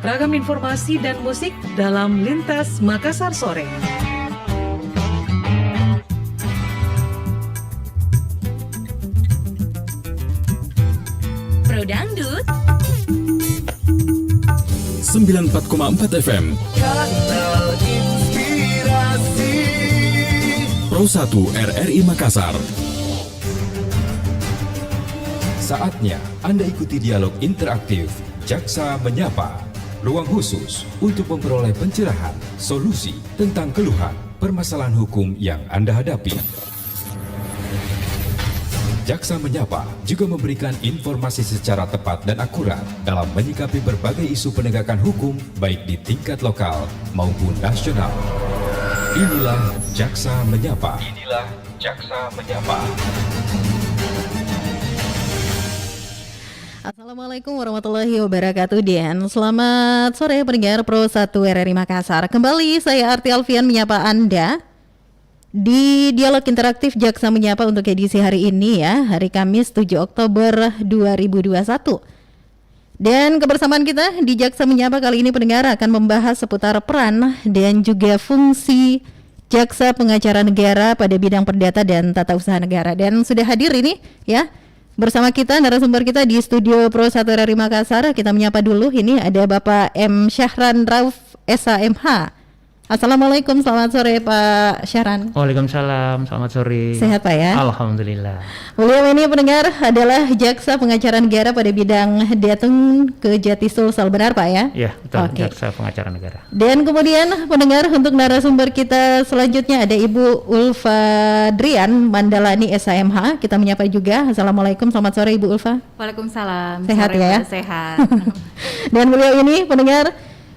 Ragam informasi dan musik dalam Lintas Makassar Sore. Pro Dangdut 94,4 FM Kanal Inspirasi Pro 1 RRI Makassar. Saatnya Anda ikuti dialog interaktif Jaksa Menyapa. Ruang khusus untuk memperoleh pencerahan, solusi tentang keluhan, permasalahan hukum yang Anda hadapi. Jaksa Menyapa juga memberikan informasi secara tepat dan akurat dalam menyikapi berbagai isu penegakan hukum baik di tingkat lokal maupun nasional. Inilah Jaksa Menyapa. Inilah Jaksa Menyapa. Assalamualaikum warahmatullahi wabarakatuh dan selamat sore pendengar Pro 1 RRI Makassar. Kembali saya Arti Alfian menyapa Anda di dialog interaktif Jaksa Menyapa untuk edisi hari ini ya, hari Kamis 7 Oktober 2021. Dan kebersamaan kita di Jaksa Menyapa kali ini pendengar akan membahas seputar peran dan juga fungsi Jaksa Pengacara Negara pada bidang perdata dan tata usaha negara. Dan sudah hadir ini ya bersama kita narasumber kita di studio Pro 1 RRI Makassar. Kita menyapa dulu, ini ada Bapak M. Syahran Rauf SAMH. Assalamualaikum, selamat sore Pak Syahran. Waalaikumsalam, selamat sore. Sehat Pak ya? Alhamdulillah. Beliau ini pendengar adalah Jaksa Pengacara Negara pada bidang Datun Kejati Sulsel, benar Pak ya? Ya, betul. Oke. Jaksa Pengacara Negara. Dan kemudian pendengar untuk narasumber kita selanjutnya ada Ibu Ulfa Drian Mandalani SAMH. Kita menyapa juga. Assalamualaikum, selamat sore Ibu Ulfa. Waalaikumsalam. Sehat Sore, ya? Mbak, sehat. Dan beliau ini pendengar,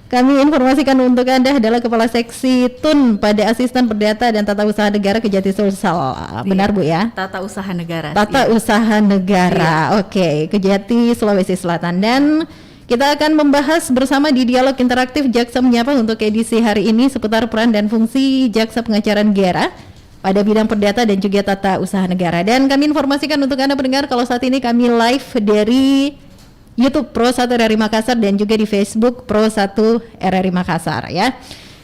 kami informasikan untuk Anda adalah Kepala Seksi TUN pada Asisten Perdata dan Tata Usaha Negara Kejati Sulsel. Benar Bu ya? Tata Usaha Negara. Tata Usaha Negara. Oke, Kejati Sulawesi Selatan. Dan kita akan membahas bersama di dialog interaktif Jaksa Menyapa untuk edisi hari ini seputar peran dan fungsi Jaksa Pengacara Negara pada bidang perdata dan juga tata usaha negara. Dan kami informasikan untuk Anda pendengar kalau saat ini kami live dari YouTube Pro 1 RRI Makassar dan juga di Facebook Pro 1 RRI Makassar ya.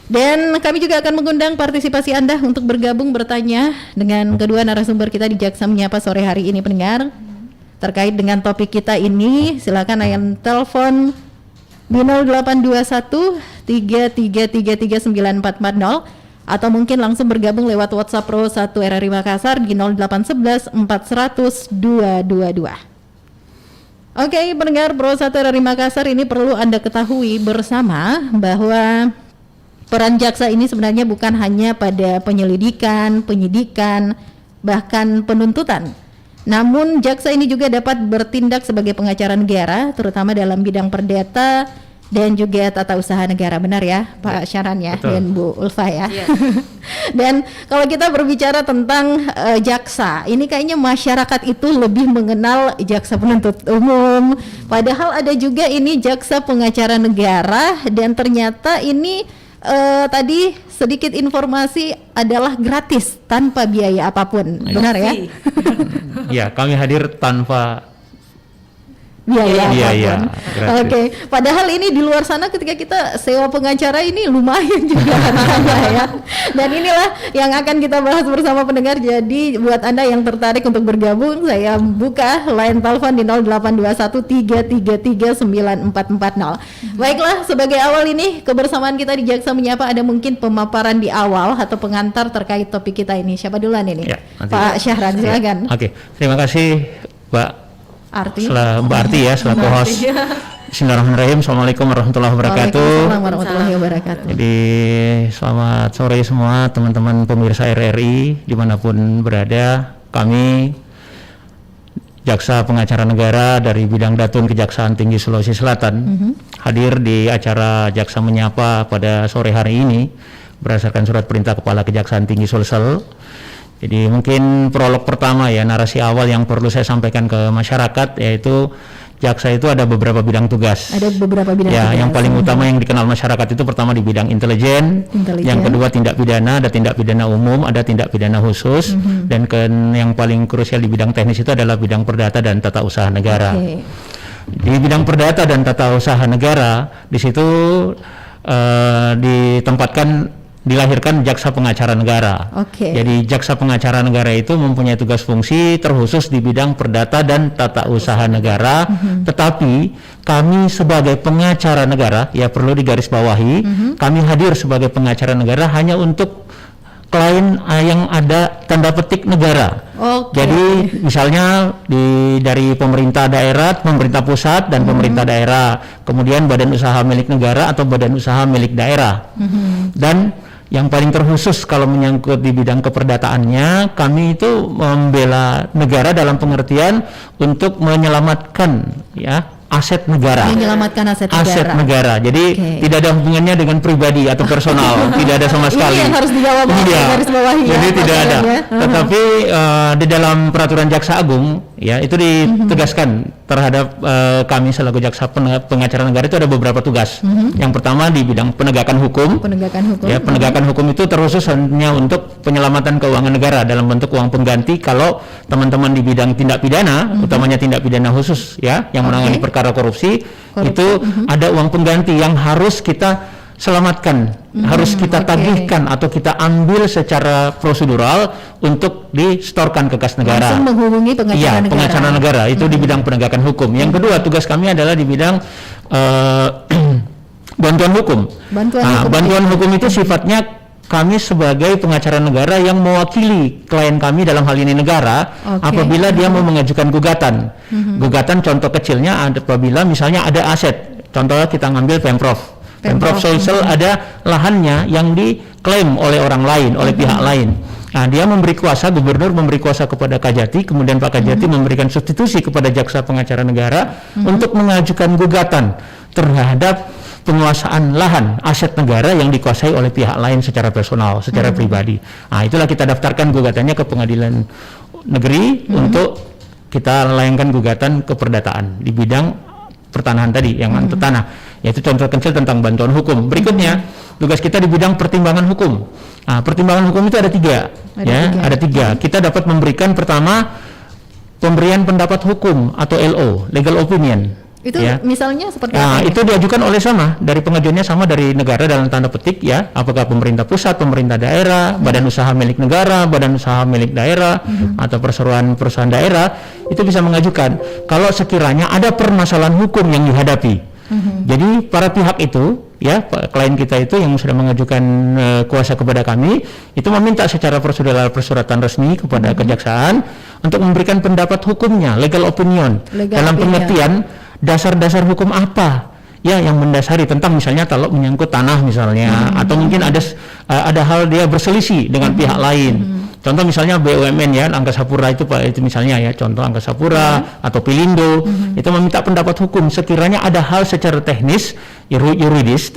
Dan kami juga akan mengundang partisipasi Anda untuk bergabung bertanya dengan kedua narasumber kita di Jaksa Menyapa sore hari ini pendengar. Terkait dengan topik kita ini silakan layan telepon di 0821 3333940 atau mungkin langsung bergabung lewat WhatsApp Pro 1 RRI Makassar di 0811 400 222. Oke, pendengar Pro 1 RRI Makassar, ini perlu Anda ketahui bersama bahwa peran jaksa ini sebenarnya bukan hanya pada penyelidikan, penyidikan, bahkan penuntutan. Namun jaksa ini juga dapat bertindak sebagai pengacara negara, terutama dalam bidang perdata dan juga tata usaha negara. Benar ya Pak Syahran ya? Betul. Dan Bu Ulfa ya. Iya. Dan kalau kita berbicara tentang jaksa, ini kayaknya masyarakat itu lebih mengenal jaksa penuntut umum. Padahal ada juga ini jaksa pengacara negara dan ternyata ini tadi sedikit informasi adalah gratis tanpa biaya apapun. Benar ya? Ya, kami hadir tanpa Biaya Biaya, apapun. gratis. Oke, padahal ini di luar sana ketika kita sewa pengacara ini lumayan juga harganya ya. Dan inilah yang akan kita bahas bersama pendengar. Jadi buat Anda yang tertarik untuk bergabung, saya buka line telepon di 0821 333 9440. Baiklah, sebagai awal ini kebersamaan kita di Jaksa Menyapa, ada mungkin pemaparan di awal atau pengantar terkait topik kita ini. Siapa duluan ini? Ya, nanti. Pak Syahran, silakan. Oke, terima kasih Mbak Arti. Mbak Arti ya selaku host. Bismillahirrahmanirrahim. Assalamualaikum warahmatullahi wabarakatuh. Waalaikumsalam warahmatullahi wabarakatuh. Jadi selamat sore semua teman-teman pemirsa RRI dimanapun berada. Kami Jaksa Pengacara Negara dari bidang Datun Kejaksaan Tinggi Sulawesi Selatan hadir di acara Jaksa Menyapa pada sore hari ini berdasarkan surat perintah Kepala Kejaksaan Tinggi Sulsel. Jadi mungkin prolog pertama ya, narasi awal yang perlu saya sampaikan ke masyarakat, yaitu jaksa itu ada beberapa bidang tugas. Ada beberapa bidang ya, tugas. yang paling utama yang dikenal masyarakat itu pertama di bidang intelijen, yang kedua tindak pidana, ada tindak pidana umum, ada tindak pidana khusus, dan yang paling krusial di bidang teknis itu adalah bidang perdata dan tata usaha negara. Di bidang perdata dan tata usaha negara, di situ dilahirkan jaksa pengacara negara. Oke. Jadi jaksa pengacara negara itu mempunyai tugas fungsi terkhusus di bidang perdata dan tata usaha negara. Tetapi kami sebagai pengacara negara, ya perlu digarisbawahi, kami hadir sebagai pengacara negara hanya untuk klien yang ada tanda petik negara. Oke. Jadi misalnya dari pemerintah daerah, pemerintah pusat dan pemerintah daerah, kemudian badan usaha milik negara atau badan usaha milik daerah. Dan yang paling terkhusus kalau menyangkut di bidang keperdataannya, kami itu membela negara dalam pengertian untuk menyelamatkan ya aset negara. Menyelamatkan aset negara. Aset negara. Jadi tidak ada hubungannya dengan pribadi atau personal, tidak ada sama sekali. Ini yang harus dijawab garis bawahi ya. Jadi tidak ada. Tetapi di dalam peraturan Jaksa Agung ya itu ditegaskan terhadap kami selaku jaksa pengacara negara itu ada beberapa tugas. Yang pertama di bidang penegakan hukum. Penegakan hukum. Ya, penegakan hukum itu terkhusus hanya untuk penyelamatan keuangan negara dalam bentuk uang pengganti kalau teman-teman di bidang tindak pidana, utamanya tindak pidana khusus ya yang menangani perkara korupsi. Itu ada uang pengganti yang harus kita selamatkan, harus kita tagihkan atau kita ambil secara prosedural untuk distorkan ke kas negara. Langsung menghubungi pengacara negara. Pengacara negara itu di bidang penegakan hukum. Yang kedua tugas kami adalah di bidang bantuan hukum. Bantuan hukum itu sifatnya kami sebagai pengacara negara yang mewakili klien kami dalam hal ini negara apabila dia mau mengajukan gugatan. Gugatan contoh kecilnya apabila misalnya ada aset. Contohnya kita ngambil Pemprov Sulsel ada lahannya yang diklaim oleh orang lain, oleh pihak lain. Nah, dia memberi kuasa, gubernur memberi kuasa kepada Kajati, kemudian Pak Kajati memberikan substitusi kepada jaksa pengacara negara untuk mengajukan gugatan terhadap penguasaan lahan aset negara yang dikuasai oleh pihak lain secara personal, secara pribadi. Nah, itulah kita daftarkan gugatannya ke pengadilan negeri untuk kita layangkan gugatan keperdataan di bidang pertanahan tadi yang antar tanah, yaitu contoh kecil tentang bantuan hukum. Berikutnya tugas kita di bidang pertimbangan hukum. Nah, pertimbangan hukum itu ada tiga. Ada tiga. Kita dapat memberikan pertama pemberian pendapat hukum atau LO, legal opinion. Itu misalnya seperti apa? Itu diajukan oleh sama, dari pengajuannya sama dari negara dalam tanda petik ya, apakah pemerintah pusat, pemerintah daerah, badan usaha milik negara, badan usaha milik daerah, atau perseroan perusahaan daerah, itu bisa mengajukan kalau sekiranya ada permasalahan hukum yang dihadapi. Jadi para pihak itu ya, klien kita itu yang sudah mengajukan kuasa kepada kami itu meminta secara prosedural persuratan resmi kepada kejaksaan untuk memberikan pendapat hukumnya, legal opinion, dalam pengertian dasar-dasar hukum apa ya yang mendasari tentang misalnya kalau menyangkut tanah misalnya atau mungkin ada hal dia berselisih dengan pihak lain. Contoh misalnya BUMN ya, Angkasa Pura itu misalnya ya, contoh Angkasa Pura atau Pelindo itu meminta pendapat hukum sekiranya ada hal secara teknis yuridis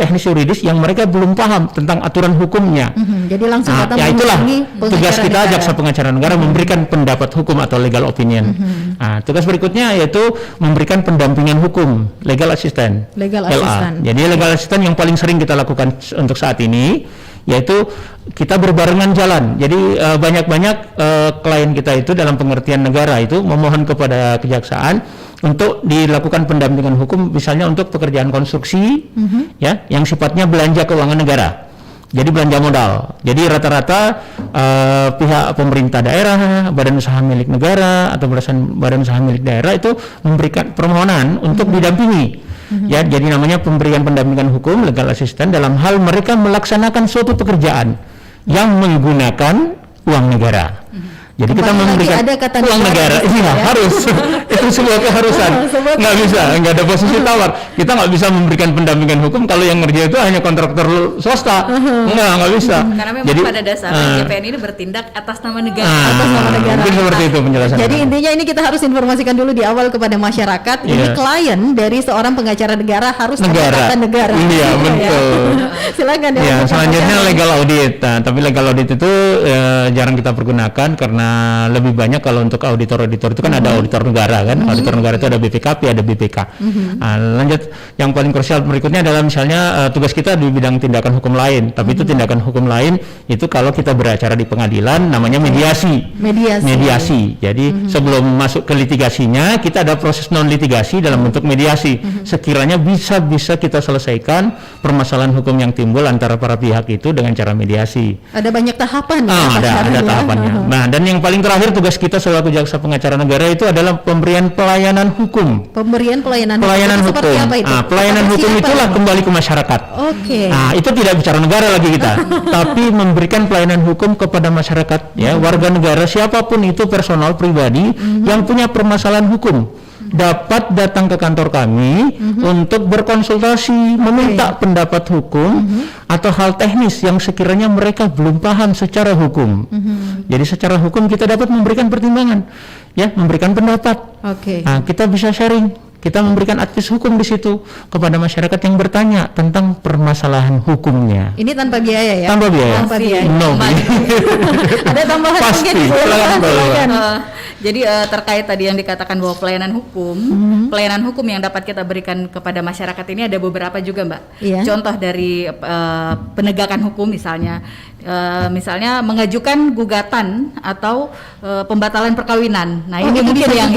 yang mereka belum paham tentang aturan hukumnya. Jadi langsung datang ya itulah tugas kita jaksa pengacara negara memberikan pendapat hukum atau legal opinion. Nah, tugas berikutnya yaitu memberikan pendampingan hukum, legal assistant. LA. Jadi legal assistant yang paling sering kita lakukan untuk saat ini yaitu kita berbarengan jalan. Jadi banyak-banyak klien kita itu dalam pengertian negara itu memohon kepada kejaksaan untuk dilakukan pendampingan hukum misalnya untuk pekerjaan konstruksi ya yang sifatnya belanja keuangan negara. Jadi belanja modal. Jadi rata-rata pihak pemerintah daerah, badan usaha milik negara atau badan usaha milik daerah itu memberikan permohonan untuk didampingi. Ya, jadi namanya pemberian pendampingan hukum, legal assistant dalam hal mereka melaksanakan suatu pekerjaan yang menggunakan uang negara. Jadi kita memberikan uang negara, iya harus, itu sebuah keharusan, nggak bisa, nggak ada posisi tawar. Kita nggak bisa memberikan pendampingan hukum kalau yang ngerja itu hanya kontraktor swasta, nggak bisa. Karena memang jadi, pada dasarnya GPN ini bertindak atas nama negara. Atas nama negara. Mungkin seperti itu penjelasan. Jadi intinya ini kita harus informasikan dulu di awal kepada masyarakat. Ini klien dari seorang pengacara negara harus menggunakan negara. Iya betul. Silakan ya. Selanjutnya legal audit. Nah, tapi legal audit itu jarang kita pergunakan karena lebih banyak kalau untuk auditor-auditor itu kan ada auditor negara kan, auditor negara itu ada BPKP, ada BPK. Lanjut, yang paling krusial berikutnya adalah misalnya tugas kita di bidang tindakan hukum lain, tapi itu tindakan hukum lain itu kalau kita beracara di pengadilan namanya mediasi. Mediasi. Jadi sebelum masuk ke litigasinya kita ada proses non litigasi dalam bentuk mediasi. Sekiranya bisa kita selesaikan permasalahan hukum yang timbul antara para pihak itu dengan cara mediasi. Ada banyak tahapan ya. Ada tahapannya. Nah, dan yang paling terakhir tugas kita selaku jaksa pengacara negara itu adalah pemberian pelayanan hukum. Pemberian pelayanan hukum. Seperti apa itu? Pelayanan hukum itulah kembali ke masyarakat. Oke. Nah, itu tidak bicara negara lagi kita, tapi memberikan pelayanan hukum kepada masyarakat ya, warga negara siapapun itu, personal pribadi yang punya permasalahan hukum dapat datang ke kantor kami untuk berkonsultasi, meminta pendapat hukum atau hal teknis yang sekiranya mereka belum paham secara hukum. Jadi secara hukum kita dapat memberikan pertimbangan, ya, memberikan pendapat. Nah, kita bisa sharing, kita memberikan advies hukum di situ kepada masyarakat yang bertanya tentang permasalahan hukumnya. Ini tanpa biaya ya? Tanpa biaya. No. Ada tambahan pasti. Silakan. Jadi terkait tadi yang dikatakan bahwa pelayanan hukum yang dapat kita berikan kepada masyarakat ini ada beberapa juga, Mbak. Iya. Contoh dari penegakan hukum misalnya mengajukan gugatan atau pembatalan perkawinan. Nah, ini mungkin yang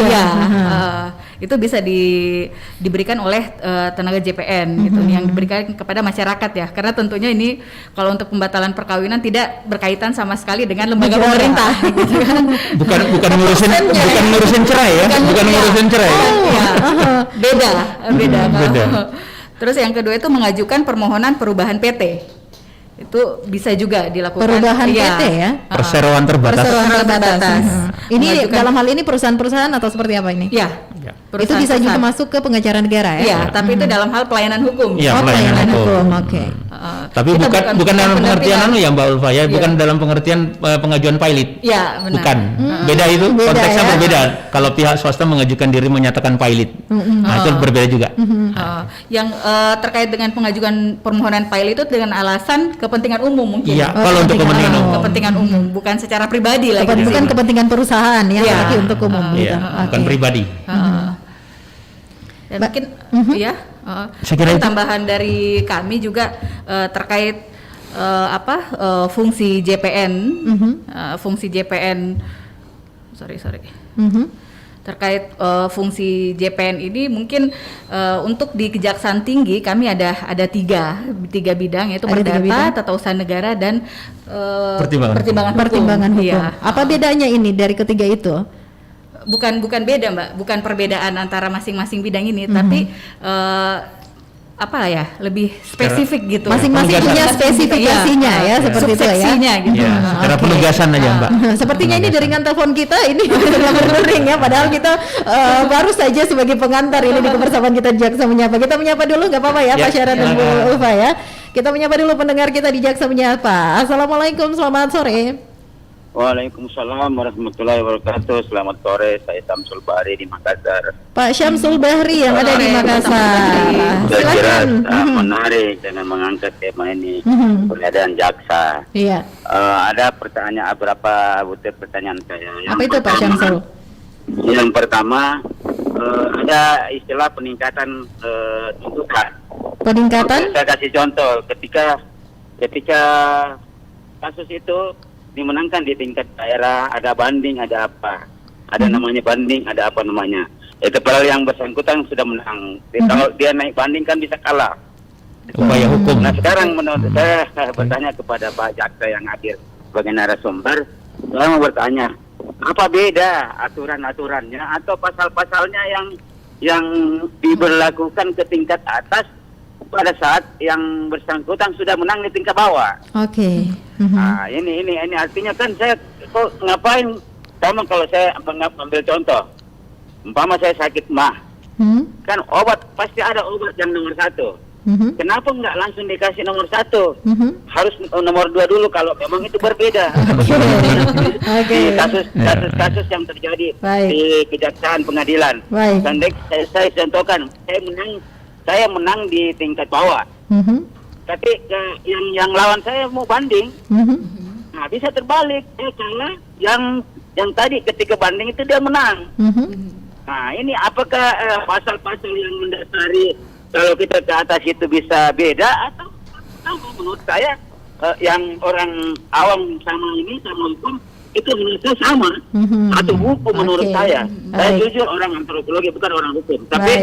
itu bisa diberikan oleh tenaga JPN gitu, yang diberikan kepada masyarakat ya. Karena tentunya ini kalau untuk pembatalan perkawinan tidak berkaitan sama sekali dengan lembaga pemerintah gitu kan. Bukan ngurusin cerai ya. Bukan ngurusin cerai. Beda. Beda. Terus yang kedua itu mengajukan permohonan perubahan PT. Itu bisa juga dilakukan. Perubahan PT ya? Perseroan terbatas. Ini dalam hal ini perusahaan-perusahaan atau seperti apa ini? Ya. Itu bisa juga masuk ke pengacara negara ya? Iya, tapi itu dalam hal pelayanan hukum. Iya, pelayanan hukum. Oke. Tapi bukan dalam pengertian ya Mbak Ulfa ya, bukan dalam pengertian pengajuan pilot. Iya, benar. Bukan. Beda itu, konteksnya berbeda. Kalau pihak swasta mengajukan diri menyatakan pilot. Nah, itu berbeda juga. Yang terkait dengan pengajuan permohonan pilot itu dengan alasan kepentingan umum mungkin. Iya, kalau untuk kepentingan umum, bukan secara pribadi lagi. Bukan kepentingan perusahaan ya, tapi untuk umum gitu. Bukan pribadi. Dan mungkin tambahan dari kami juga terkait fungsi JPN, terkait fungsi JPN ini mungkin untuk di Kejaksaan Tinggi kami ada tiga bidang, yaitu perdata, tata usaha negara, dan pertimbangan hukum. Iya. Apa bedanya ini dari ketiga itu? Bukan beda, Mbak, bukan perbedaan antara masing-masing bidang ini, tapi lebih spesifik gitu. Masing-masing punya spesifikasinya ya, seperti itu ya. Gitu. Secara penugasan aja, Mbak. Sepertinya ini jaringan telepon kita ini sudah berdering ya, padahal kita baru saja sebagai pengantar ini di kebersamaan kita di Jaksa Menyapa. Kita menyapa dulu nggak apa-apa ya, Pak Syara dan Bu Ulfa ya. Kita menyapa dulu pendengar kita di Jaksa Menyapa. Assalamualaikum, selamat sore. Waalaikumsalam warahmatullahi wabarakatuh. Selamat sore, saya Syamsul Bahri di Makassar. Pak Syamsul Bahri yang ada di Makassar. Saya kira menarik dengan mengangkat tema ini, peradaan jaksa. Iya. Ada beberapa butir pertanyaan saya. Apa itu Pak Syamsul? Yang pertama, ada istilah peningkatan tuntutan. Peningkatan? Saya kasih contoh, ketika kasus itu dimenangkan di tingkat daerah, ada banding, ada apa, ada namanya banding, ada apa namanya. Itu padahal yang bersangkutan sudah menang. Kalau dia naik banding kan bisa kalah. Upaya hukum. Nah, sekarang menurut saya bertanya kepada Pak Jaksa yang hadir sebagai narasumber, saya mau bertanya, apa beda aturan-aturannya atau pasal-pasalnya yang diberlakukan ke tingkat atas pada saat yang bersangkutan sudah menang di tingkat bawah. Oke. Nah, ini artinya kan saya kok ngapain? Sama kalau saya ambil contoh, umpama saya sakit mah, kan obat pasti ada obat yang nomor 1. Kenapa nggak langsung dikasih nomor 1? Harus nomor 2 dulu kalau memang itu berbeda. Kasus yang terjadi di kejaksaan pengadilan. Saya contohkan, saya menang di tingkat bawah, tapi yang lawan saya mau banding, nah bisa terbalik, karena yang yang tadi ketika banding itu dia menang. Mhm. Nah, ini apakah pasal-pasal yang mendasari kalau kita ke atas itu bisa beda atau sama? Menurut saya yang orang awam sama ini sama hukum itu menurut saya sama. Satu buku menurut Oke. saya. Saya Baik. jujur orang antropologi bukan orang hukum, tapi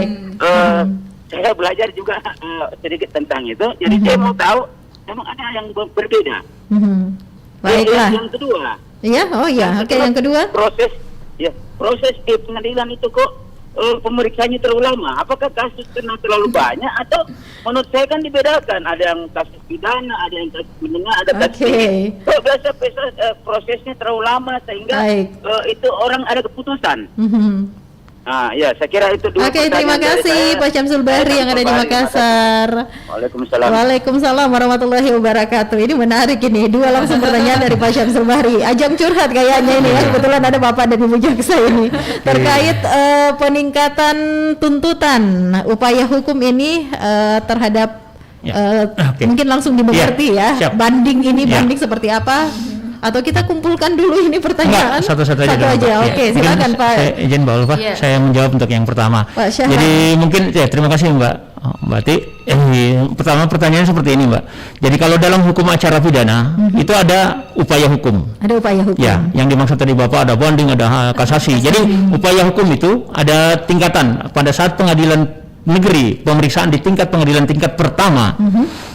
saya belajar juga sedikit tentang itu. Jadi saya mau tahu memang ada yang berbeda. Mhm. Baiklah. Yang kedua, Iya, oh ya, oke, yang kedua. proses di pengadilan itu kok pemeriksaannya terlalu lama. Apakah kasus kena terlalu banyak atau menurut saya kan dibedakan. Ada yang kasus pidana, ada yang kasus menengah, ada kasus Oke. ini. Kok biasa prosesnya terlalu lama sehingga Baik. itu orang ada keputusan. Mhm. Nah, ya saya kira itu dulu. Oke, terima pertanyaan dari kasih saya. Pak Syamsul Bahri yang ada di Terima kasih. Makassar. Waalaikumsalam. Waalaikumsalam warahmatullahi wabarakatuh. Ini menarik ini, dua langsung pertanyaan dari Pak Syamsul Bahri. Ajang curhat kayaknya ini ya. Kebetulan ada Bapak dan Ibu Jaksa ini terkait peningkatan tuntutan upaya hukum ini terhadap Ya. Oke. mungkin langsung dimengerti Ya, ya. siap. Banding ini Ya. banding seperti apa? Atau kita kumpulkan dulu ini pertanyaan? Enggak, satu-satu aja. Satu dulu, aja. Pak. Oke, Ya. silakan Mungkin Pak. Saya izin Mbak Ulfa, Iya. saya menjawab untuk yang pertama. Pak Syahan. Jadi mungkin ya terima kasih Mbak. Mbak Ti, pertama pertanyaannya seperti ini Mbak. Jadi kalau dalam hukum acara pidana itu ada upaya hukum. Ada upaya hukum. Ya, yang dimaksud tadi Bapak ada banding, ada kasasi. Jadi upaya hukum itu ada tingkatan. Pada saat pengadilan negeri, pemeriksaan di tingkat pengadilan tingkat pertama,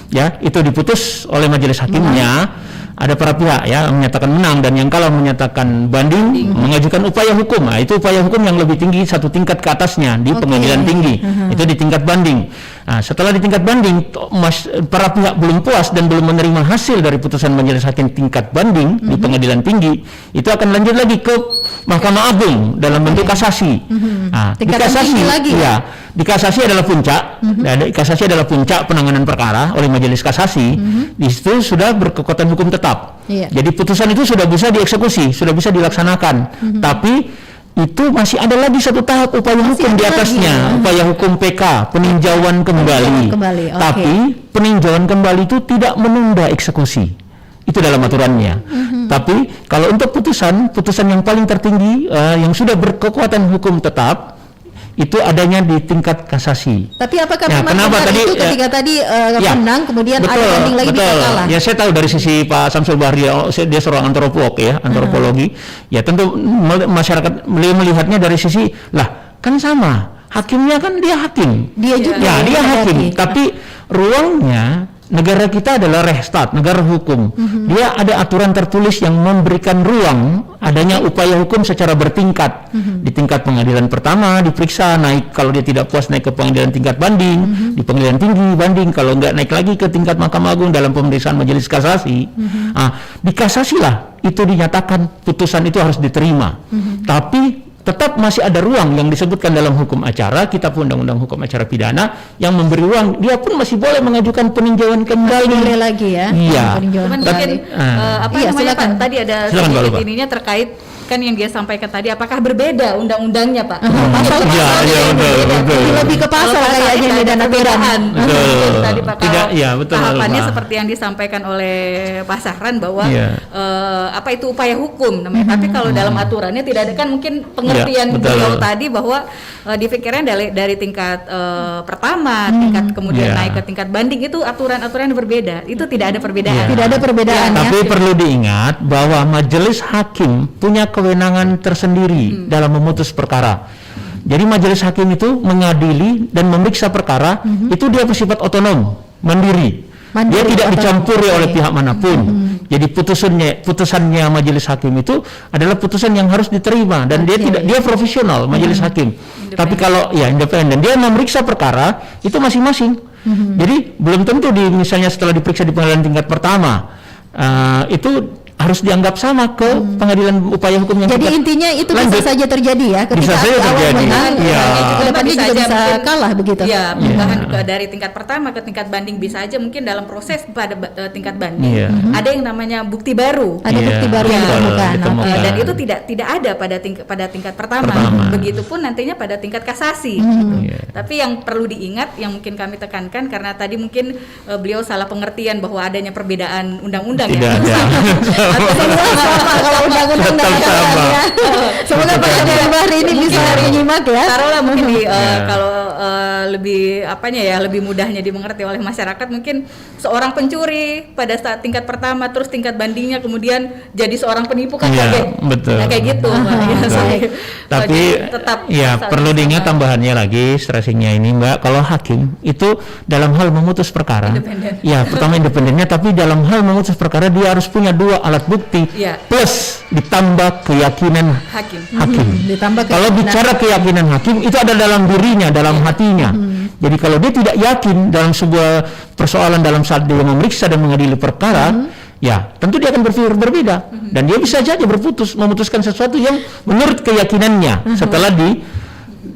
ya itu diputus oleh majelis hakimnya. Ada para pihak ya menyatakan menang dan yang kalah menyatakan banding, mengajukan upaya hukum. Nah, itu upaya hukum yang lebih tinggi satu tingkat ke atasnya di Oke. pengadilan tinggi. Itu di tingkat banding. Nah, setelah di tingkat banding, para pihak belum puas dan belum menerima hasil dari putusan majelis hakim tingkat banding di pengadilan tinggi, itu akan lanjut lagi ke Mahkamah Agung dalam bentuk kasasi. Nah, di Tingkatan kasasi, tinggi lagi ya? ya, di kasasi adalah puncak. Dan kasasi adalah puncak penanganan perkara oleh majelis kasasi. Di situ sudah berkekuatan hukum tetap. Iya. Jadi putusan itu sudah bisa dieksekusi, sudah bisa dilaksanakan. Tapi itu masih ada lagi satu tahap upaya hukum di ada lagi, atasnya, ya. upaya hukum PK, peninjauan kembali. kembali, oke. Tapi peninjauan kembali itu tidak menunda eksekusi. Itu dalam aturannya. Tapi kalau untuk putusan yang paling tertinggi yang sudah berkekuatan hukum tetap itu adanya di tingkat kasasi. Tapi apakah Ya, memang kenapa benar tadi, itu ketika tadi ya, menang kemudian ada betul, banding lagi bisa betul. kalah? Ya saya tahu dari sisi Pak Syamsul Bahri, dia seorang antropolog ya, antropologi. Ya tentu masyarakat melihatnya dari sisi lah kan sama. Hakimnya kan dia hakim. Dia juga Ya, dia berarti. hakim. Tapi ruangnya negara kita adalah Rechtsstaat, negara hukum. Dia ada aturan tertulis yang memberikan ruang adanya upaya hukum secara bertingkat. Di tingkat pengadilan pertama diperiksa, naik kalau dia tidak puas naik ke pengadilan tingkat banding, di pengadilan tinggi banding, kalau nggak naik lagi ke tingkat Mahkamah Agung dalam pemeriksaan majelis kasasi. Di kasasi lah itu dinyatakan putusan itu harus diterima. Tapi tetap masih ada ruang yang disebutkan dalam hukum acara, kitab undang-undang hukum acara pidana yang memberi ruang, dia pun masih boleh mengajukan peninjauan kembali. Boleh lagi ya. Iya. Peninjauan Cuman kembali. mungkin apa Iya, namanya silakan. Pak? Tadi ada Silakan, Mbak sedikit Lupa. ininya terkait kan yang dia sampaikan tadi, apakah berbeda undang-undangnya Pak? Pasal-pasalnya Iya, ini betul, betul. lebih ke pasal Kalau kayaknya ini ada dan aturan. perbedaan. Betul. Tadi Pak, Tidak, kalau iya, betul, tahapannya Mbak. seperti yang disampaikan oleh Pak Sahran bahwa Iya. apa itu upaya hukum namanya. Tapi kalau dalam aturannya tidak ada, kan mungkin pengertian Iya, betul. beliau tadi bahwa dipikirnya dari tingkat pertama, tingkat kemudian Iya. naik ke tingkat banding, itu aturan-aturan yang berbeda. Itu tidak ada perbedaan. Tidak ada perbedaan ya. Tapi perlu diingat bahwa majelis hakim punya kewenangan tersendiri dalam memutus perkara. Jadi majelis hakim itu mengadili dan memeriksa perkara itu dia bersifat otonom, mandiri. Mandiri, Dia tidak otonom. dicampuri oleh Oke. pihak manapun. Jadi putusannya majelis hakim itu adalah putusan yang harus diterima dan Oke. dia profesional majelis hakim. Tapi kalau ya independen, dia memeriksa perkara itu masing-masing. Jadi belum tentu misalnya setelah diperiksa di pengadilan tingkat pertama itu harus dianggap sama ke pengadilan upaya hukum yang Jadi tingkat intinya itu lanjut. bisa saja terjadi ya, ketika Bisa saja di awal terjadi. menang, Iya. ke depannya juga bisa mungkin- kalah begitu. Ya, bahkan dari tingkat pertama ke tingkat banding bisa aja mungkin dalam proses pada tingkat banding Iya. ada yang namanya bukti baru. Ada Iya, bukti baru yang betul, ditemukan. ditemukan. Oke. Dan itu tidak ada pada tingkat pertama. Pertama. Begitupun nantinya pada tingkat kasasi. Hmm. gitu. Iya. Tapi yang perlu diingat, yang mungkin kami tekankan karena tadi mungkin beliau salah pengertian bahwa adanya perbedaan undang-undang Tidak ya. ada. sama kalau undang-undang Tetap sama. Semoga Pak Syamsul Bahri ini bisa menyimak ya. Taruhlah mungkin kalau lebih lebih mudahnya dimengerti oleh masyarakat, mungkin seorang pencuri pada saat tingkat pertama terus tingkat bandingnya kemudian jadi seorang penipu kan betul. Nah, kayak gitu. Mbak. Tapi tetap perlu diingat tambahannya lagi stressingnya ini Mbak, kalau hakim itu dalam hal memutus perkara, independen. ya pertama independennya, tapi dalam hal memutus perkara dia harus punya 2 alat bukti plus ditambah keyakinan hakim. Ditambah Kalau bicara keyakinan hakim itu ada dalam dirinya, dalam hatinya. Jadi kalau dia tidak yakin dalam sebuah persoalan dalam saat dia memeriksa dan mengadili perkara, ya tentu dia akan berpikir berbeda dan dia bisa saja memutuskan sesuatu yang menurut keyakinannya setelah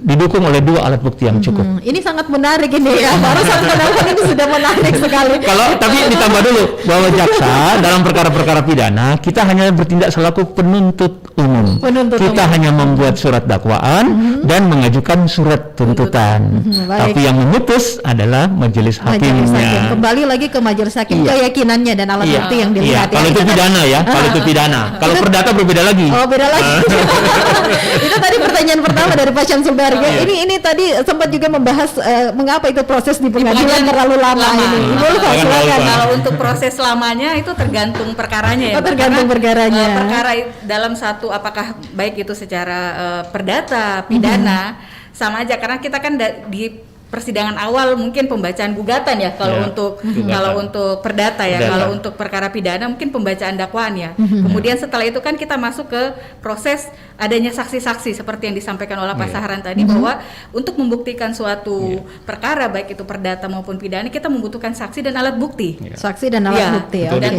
didukung oleh 2 alat bukti yang cukup. Ini sangat menarik ini ya. Barusan penelpon ini sudah menarik sekali. Kalau tapi ditambah dulu bahwa jaksa dalam perkara-perkara pidana kita hanya bertindak selaku penuntut umum. Kita hanya membuat surat dakwaan dan mengajukan surat tuntutan. Tapi yang memutus adalah majelis hakimnya. Kembali lagi ke majelis hakim, keyakinannya dan alat bukti yang dilihat. Kalau itu pidana ya, kalau itu pidana. Kalau perdata berbeda lagi. Oh, beda lagi. Itu tadi pertanyaan pertama dari Pak Syamsul Bahri. Ini tadi sempat juga membahas mengapa itu proses di pengadilan terlalu lama ini. Kalau untuk proses lamanya itu tergantung perkaranya ya. Tergantung perkaranya. Perkara dalam satu apakah baik itu secara perdata, pidana sama aja karena kita kan di persidangan awal mungkin pembacaan gugatan ya kalau untuk perdata ya, kalau untuk perkara pidana mungkin pembacaan dakwaan ya. Kemudian setelah itu kan kita masuk ke proses adanya saksi-saksi seperti yang disampaikan oleh Pak Sahran tadi bahwa untuk membuktikan suatu perkara baik itu perdata maupun pidana kita membutuhkan saksi dan alat bukti. Saksi dan alat bukti ya. Dan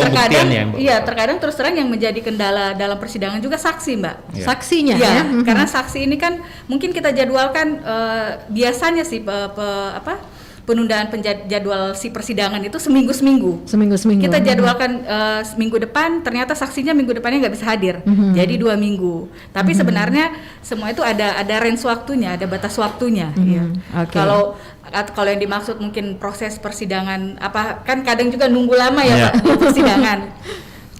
terkadang terus terang yang menjadi kendala dalam persidangan juga saksi, Mbak. Saksinya karena saksi ini kan mungkin kita jadwalkan biasanya sih penundaan jadwal si persidangan itu seminggu. Kita jadwalkan minggu depan, ternyata saksinya minggu depannya nggak bisa hadir, jadi 2 minggu. Tapi sebenarnya semua itu ada range waktunya, ada batas waktunya. Kalau yang dimaksud mungkin proses persidangan kan kadang juga nunggu lama ya Pak persidangan.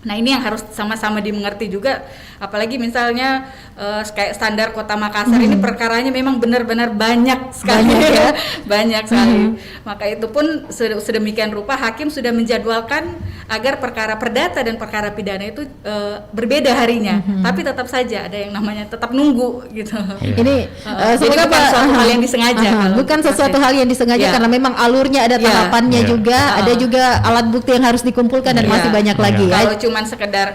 Nah ini yang harus sama-sama dimengerti juga, apalagi misalnya kayak standar Kota Makassar ini perkaranya memang benar-benar banyak sekali banyak sekali. Maka itu pun sedemikian rupa hakim sudah menjadwalkan agar perkara perdata dan perkara pidana itu berbeda harinya, tapi tetap saja ada yang namanya tetap nunggu gitu. Ini semoga bukan suatu hal yang disengaja. Bukan sesuatu hal yang disengaja karena memang alurnya ada tahapannya juga, ada juga alat bukti yang harus dikumpulkan dan masih banyak lagi. Kalau cuman sekedar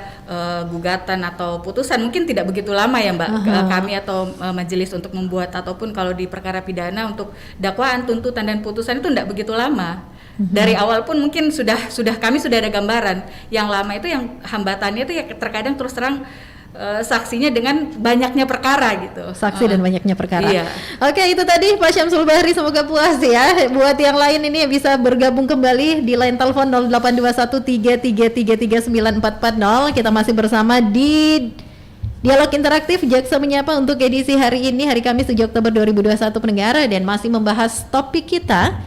gugatan atau putusan mungkin tidak begitu lama ya Mbak, kami atau majelis untuk membuat, ataupun kalau di perkara pidana untuk dakwaan, tuntutan dan putusan itu tidak begitu lama. Dari awal pun mungkin kami sudah ada gambaran. Yang lama itu yang hambatannya itu ya terkadang terus terang saksinya dengan banyaknya perkara gitu. Saksi dan banyaknya perkara. Iya. Oke, itu tadi Pak Syamsul Bahri, semoga puas ya. Buat yang lain ini bisa bergabung kembali di line telepon 082133339440. Kita masih bersama di Dialog Interaktif Jaksa Menyapa untuk edisi hari ini, hari Kamis 7 Oktober 2021 pendengar, dan masih membahas topik kita,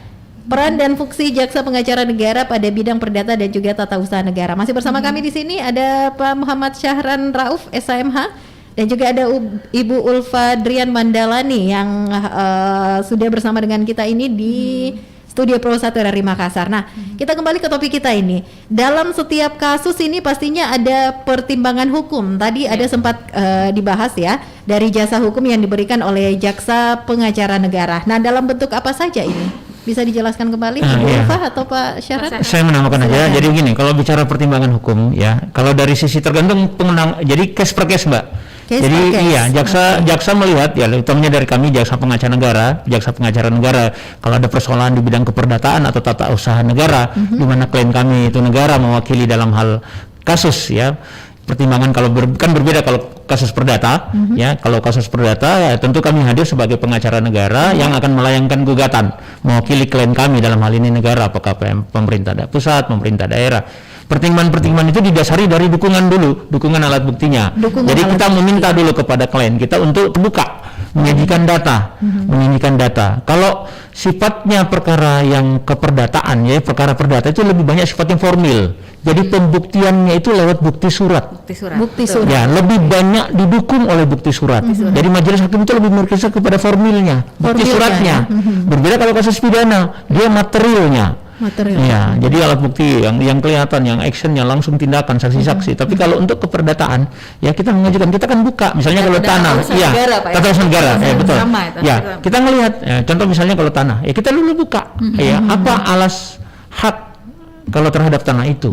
peran dan fungsi jaksa pengacara negara pada bidang perdata dan juga tata usaha negara. Masih bersama kami di sini ada Pak Muhammad Syahran Rauf, SHMH, dan juga ada Ibu Ulfa Drian Mandalani yang sudah bersama dengan kita ini di Studio Pro 1 RRI Makassar. Nah, kita kembali ke topik kita ini. Dalam setiap kasus ini pastinya ada pertimbangan hukum. Tadi ada sempat dibahas ya, dari jasa hukum yang diberikan oleh jaksa pengacara negara. Nah, dalam bentuk apa saja ini? Bisa dijelaskan kembali Ibu Ulfa atau Pak Syarat? Saya menambahkan aja. Jadi gini, kalau bicara pertimbangan hukum ya, kalau dari sisi tergantung jadi case per case, Mbak. Jadi jaksa melihat ya, utamanya dari kami jaksa pengacara negara, kalau ada persoalan di bidang keperdataan atau tata usaha negara, di mana klien kami itu negara mewakili dalam hal kasus ya. Pertimbangan kan berbeda kalau kasus perdata ya. Kalau kasus perdata ya tentu kami hadir sebagai pengacara negara yang akan melayangkan gugatan mewakili klien kami, dalam hal ini negara, apakah pemerintah pusat, pemerintah daerah. Pertimbangan itu didasari dari dukungan alat buktinya. Jadi kita meminta dulu kepada klien kita untuk terbuka menyajikan data. Kalau sifatnya perkara yang keperdataan, ya perkara perdata itu lebih banyak sifatnya formil. Jadi pembuktiannya itu lewat bukti surat. Bukti surat. Ya, lebih banyak didukung oleh bukti surat. Jadi majelis hakim itu lebih berkisar kepada formilnya, bukti suratnya. Berbeda kalau kasus pidana, dia materialnya. Ya, jadi alat bukti yang kelihatan, yang actionnya langsung tindakan saksi-saksi. Tapi kalau untuk keperdataan, ya kita mengajukan, kita kan buka, misalnya kalau tanah, ya, tata usaha negara, ya betul. Ya, kita ngelihat, contoh misalnya kalau tanah, ya kita dulu buka, ya apa alas hak kalau terhadap tanah itu.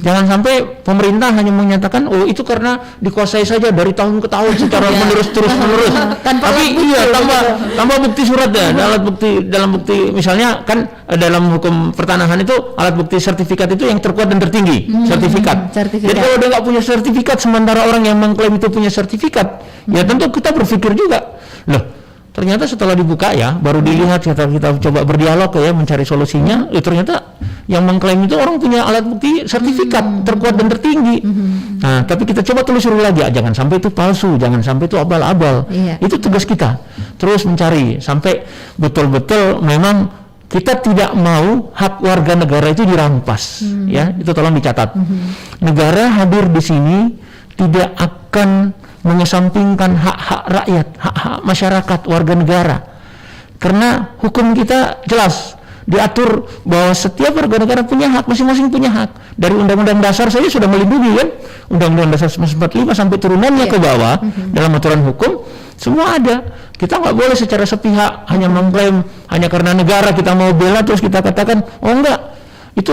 Jangan sampai pemerintah hanya menyatakan oh itu karena dikuasai saja dari tahun ke tahun secara terus menerus. Tapi iya tambah bukti surat ya, dalam bukti misalnya kan dalam hukum pertanahan itu alat bukti sertifikat itu yang terkuat dan tertinggi, sertifikat. Jadi kalau dia nggak punya sertifikat sementara orang yang mengklaim itu punya sertifikat, ya tentu kita berpikir juga, loh ternyata setelah dibuka ya, baru dilihat kita coba berdialog ya, mencari solusinya, ternyata yang mengklaim itu orang punya alat bukti sertifikat terkuat dan tertinggi. Nah, tapi kita coba telusuri lagi, jangan sampai itu palsu, jangan sampai itu abal-abal. Itu tugas kita, terus mencari sampai betul-betul memang kita tidak mau hak warga negara itu dirampas. Ya, itu tolong dicatat. Negara hadir di sini tidak akan mengesampingkan hak-hak rakyat, hak-hak masyarakat, warga negara. Karena hukum kita jelas diatur bahwa setiap warga negara punya hak, masing-masing punya hak. Dari Undang-Undang Dasar saja sudah melindungi kan, Undang-Undang Dasar 1945 sampai turunannya ke bawah dalam aturan hukum semua ada. Kita nggak boleh secara sepihak hanya mengklaim hanya karena negara kita mau bela terus kita katakan oh enggak itu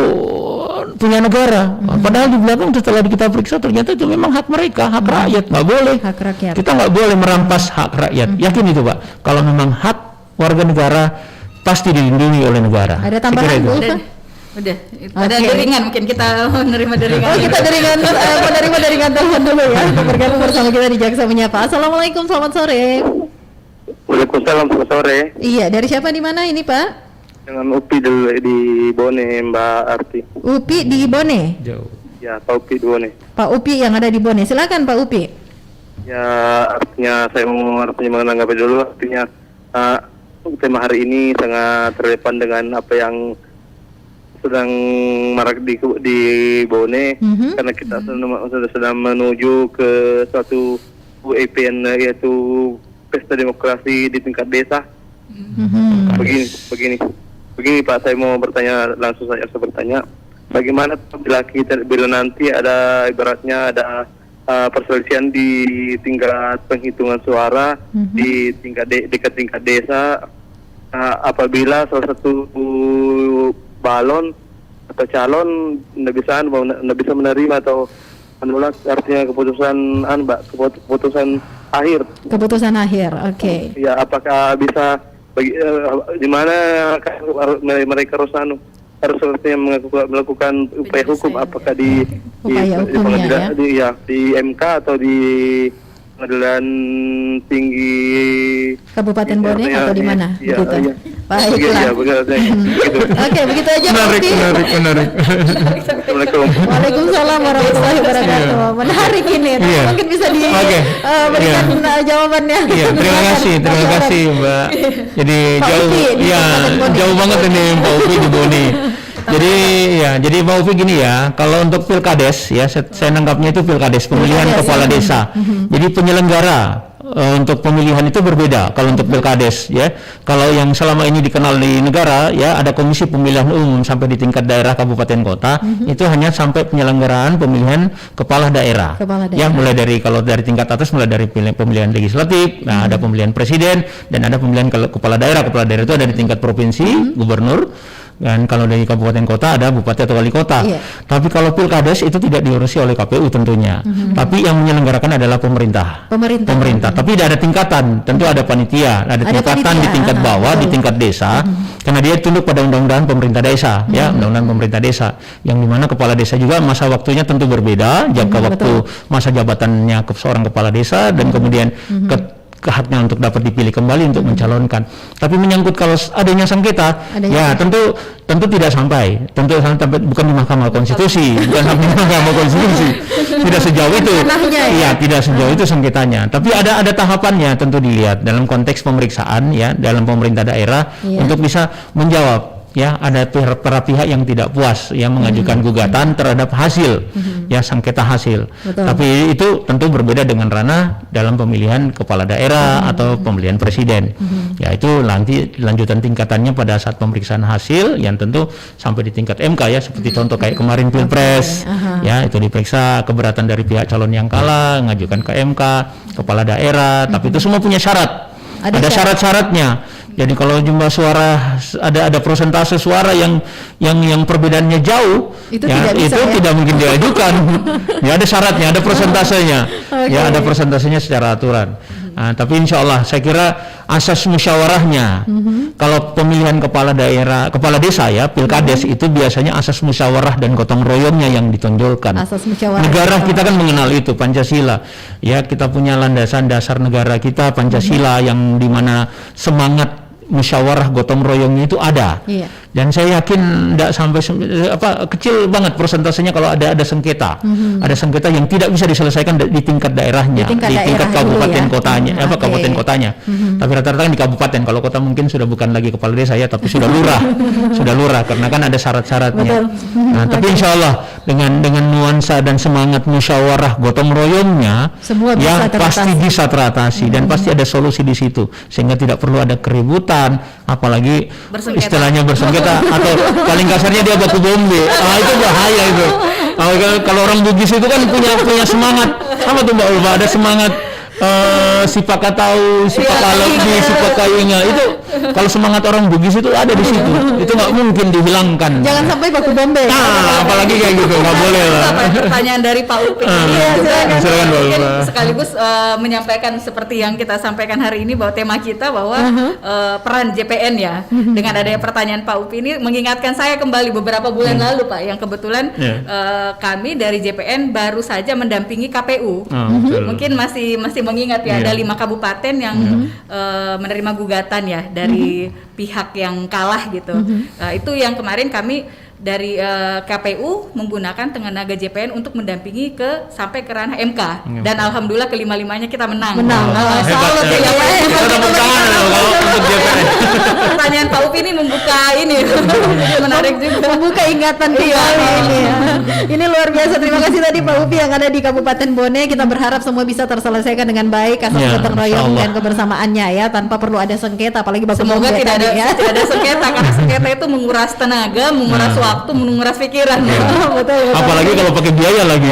punya negara, padahal di belakang setelah kita periksa ternyata itu memang hak mereka, hak rakyat, nggak boleh. Hak rakyat. Kita nggak boleh merampas hak rakyat. Yakin itu Pak, kalau memang hak warga negara pasti dilindungi oleh negara. Ada tambahan Bu? Udah, ada deringan mungkin kita menerima deringan. Oh kita menerima deringan telepon dulu ya, untuk bergabung bersama kita di Jaksa Menyapa. Assalamualaikum, selamat sore. Waalaikumsalam, selamat sore. Iya, dari siapa di mana ini Pak? Dengan Upi di Bone, Mbak Arti. Upi di Bone? Jauh. Ya, Pak Upi di Bone. Pak Upi yang ada di Bone, silakan Pak Upi. Ya, artinya saya mau menanggapi dulu. Artinya tema hari ini sangat relevan dengan apa yang sedang marak di Bone, karena kita sedang menuju ke suatu UEPN, yaitu pesta demokrasi di tingkat desa. Begini Pak, saya mau bertanya langsung saja. Saya bertanya, bagaimana bila nanti ada ibaratnya ada perselisihan di tingkat penghitungan suara di dekat tingkat desa, apabila salah satu balon atau calon tidak bisa menerima atau menolak artinya keputusan keputusan akhir, oke. Ya, apakah bisa di mana mereka harus melakukan upaya hukum, apakah di hukumnya, di MK atau di Pengadilan Tinggi Kabupaten Bone atau di mana? Begitu. Baiklah. Oke, begitu aja. Menarik. Assalamualaikum. Waalaikumsalam warahmatullahi wabarakatuh. Menarik ini. Mungkin bisa diberikan jawabannya. Iya, terima kasih Mbak. Jadi jauh banget ini Pak Upi di Bone. Jadi Pak Upi gini ya, kalau untuk pilkades ya, saya nanggapnya itu pilkades, pemilihan kepala desa. Jadi penyelenggara untuk pemilihan itu berbeda kalau untuk pilkades ya. Kalau yang selama ini dikenal di negara ya, ada komisi pemilihan umum sampai di tingkat daerah, kabupaten, kota, itu hanya sampai penyelenggaraan pemilihan kepala daerah. Ya, mulai dari kalau dari tingkat atas mulai dari pemilihan legislatif, nah ada pemilihan presiden dan ada pemilihan kepala daerah. Kepala daerah itu ada di tingkat provinsi, gubernur. Dan kalau dari kabupaten kota ada bupati atau wali kota. Tapi kalau pilkades itu tidak diurusi oleh KPU tentunya. Tapi yang menyelenggarakan adalah pemerintah. Tapi tidak ada tingkatan. Tentu ada panitia, ada tingkatan di tingkat bawah, di tingkat desa. Karena dia tunduk pada undang-undang pemerintah desa, ya, undang-undang pemerintah desa. Yang dimana kepala desa juga masa waktunya tentu berbeda, jangka waktu masa jabatannya seorang kepala desa dan kemudian haknya untuk dapat dipilih kembali untuk mencalonkan. Tapi menyangkut kalau adanya sengketa, ya tentu tidak sampai, bukan di Mahkamah Konstitusi, bukan sampai di Mahkamah Konstitusi, tidak sejauh itu, ya tidak sejauh itu sengketanya. Tapi ada tahapannya, tentu dilihat dalam konteks pemeriksaan ya dalam pemerintah daerah untuk bisa menjawab. Ya, ada para pihak yang tidak puas ya mengajukan gugatan terhadap hasil ya sengketa hasil. Betul. Tapi itu tentu berbeda dengan ranah dalam pemilihan kepala daerah atau pemilihan presiden. Ya, itu nanti lanjutan tingkatannya pada saat pemeriksaan hasil yang tentu sampai di tingkat MK ya, seperti contoh kayak kemarin Pilpres. Ya, itu diperiksa keberatan dari pihak calon yang kalah, mengajukan ke MK, kepala daerah, tapi itu semua punya syarat. Ada syarat-syaratnya. Jadi kalau jumlah suara ada persentase suara yang perbedaannya jauh, itu tidak mungkin diajukan. Ya ada syaratnya, ada persentasenya. Ya ada persentasenya secara aturan. Nah, tapi insya Allah saya kira asas musyawarahnya kalau pemilihan kepala daerah, kepala desa ya pilkades itu biasanya asas musyawarah dan gotong royongnya yang ditonjolkan. Asas musyawarah. Negara kita kan mengenal itu Pancasila. Ya kita punya landasan dasar negara kita Pancasila yang dimana semangat musyawarah gotong royongnya itu ada. Dan saya yakin tidak sampai kecil banget persentasenya kalau ada sengketa. Ada sengketa yang tidak bisa diselesaikan di tingkat daerahnya, di tingkat kabupaten kotanya, kabupaten kotanya. Tapi rata-rata kan di kabupaten, kalau kota mungkin sudah bukan lagi kepala desa ya, tapi sudah lurah karena kan ada syarat-syaratnya. Nah, tapi insya Allah dengan nuansa dan semangat musyawarah gotong royongnya semua ya pasti bisa teratasi dan pasti ada solusi di situ sehingga tidak perlu ada keributan, apalagi istilahnya bersengketa atau paling kasarnya dia baku bombe. Itu bahaya itu. Kalau orang Bugis itu kan punya semangat apa tuh Mbak Ulfa, ada semangat sipak tahu, sipak alokdi, sipak kainga. Itu kalau semangat orang Bugis itu ada di situ. Itu nggak mungkin dihilangkan. Jangan sampai baku bombe. Apalagi kayak gitu nggak boleh lah. Pertanyaan dari Pak Upin mungkin sekaligus menyampaikan seperti yang kita sampaikan hari ini bahwa tema kita bahwa peran JPN ya. Dengan adanya pertanyaan Pak Upin ini mengingatkan saya kembali beberapa bulan lalu Pak, yang kebetulan kami dari JPN baru saja mendampingi KPU. Mungkin masih mengingat ya, ada 5 kabupaten yang menerima gugatan ya dari pihak yang kalah gitu. Itu yang kemarin kami dari KPU menggunakan tenaga JPN untuk mendampingi sampai ke ranah MK dan alhamdulillah kelima-limanya kita menang. Salut ya JPN. Untuk JPN. Pertanyaan Pak Upi ini membuka ini menarik juga, membuka ingatan kembali ini ya. Ini luar biasa. Terima kasih tadi Pak Upi yang ada di Kabupaten Bone. Kita berharap semua bisa terselesaikan dengan baik, asal gotong royong dan kebersamaannya ya, tanpa perlu ada sengketa, apalagi baku semoga tidak ada sengketa, karena sengketa itu menguras tenaga, menguras waktu, menguras pikiran. Betul. Apalagi kalau pakai biaya lagi.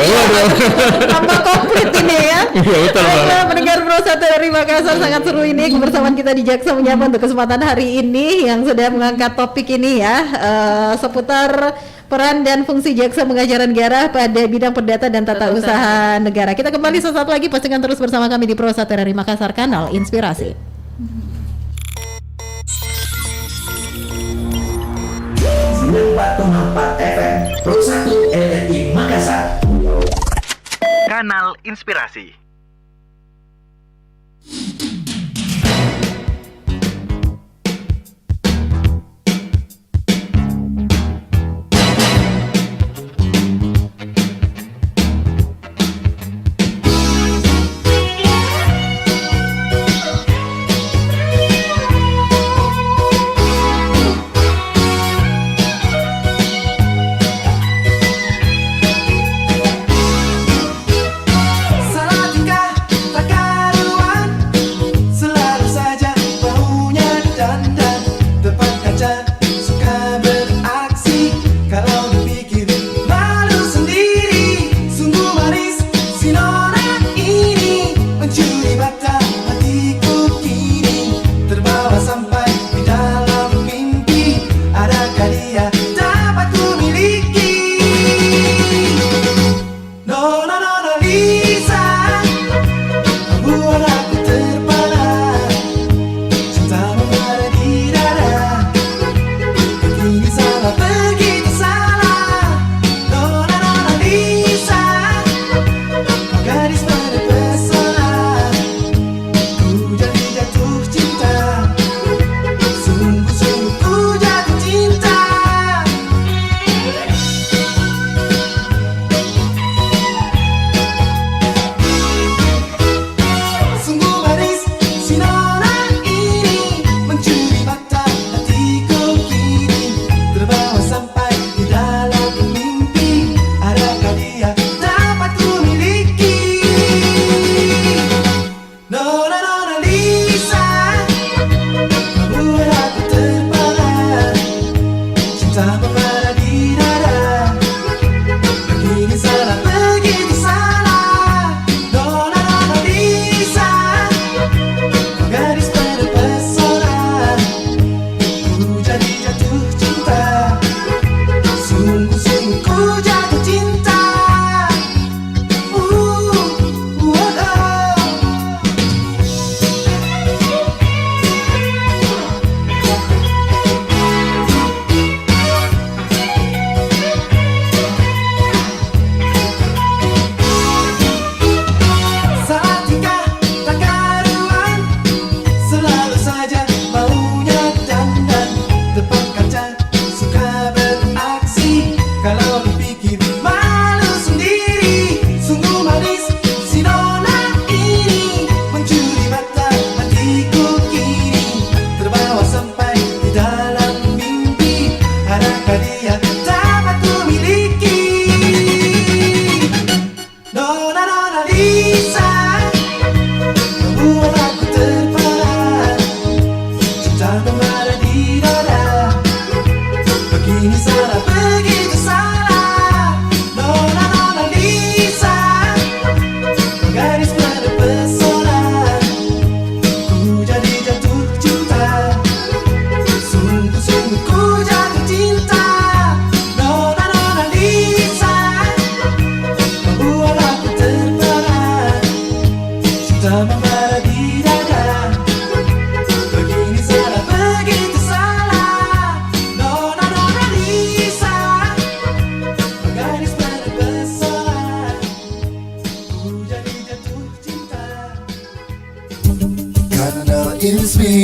Tambah komplit ini ya. Iya betul Pak. Pendengar Pro 1 dari Makassar, sangat seru ini kebersamaan kita di Jaksa Menyapa untuk kesempatan hari ini yang sudah mengangkat topik ini ya, seputar peran dan fungsi jaksa pengacara negara pada bidang perdata dan tata usaha negara. Kita kembali sesaat lagi, pastikan terus bersama kami di Pro 1 dari Makassar, kanal Inspirasi. 94,4 FM Pro 1 RRI Makassar. Kanal Inspirasi. Salah tingkah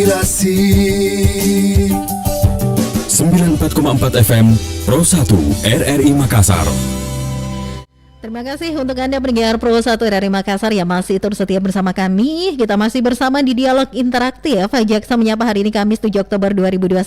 Inspirasi 94,4 FM Pro 1 RRI Makassar. Terima kasih untuk Anda pendengar Pro 1 RRI Makassar yang masih terus setia bersama kami. Kita masih bersama di Dialog Interaktif Jaksa Menyapa hari ini Kamis 7 Oktober 2021.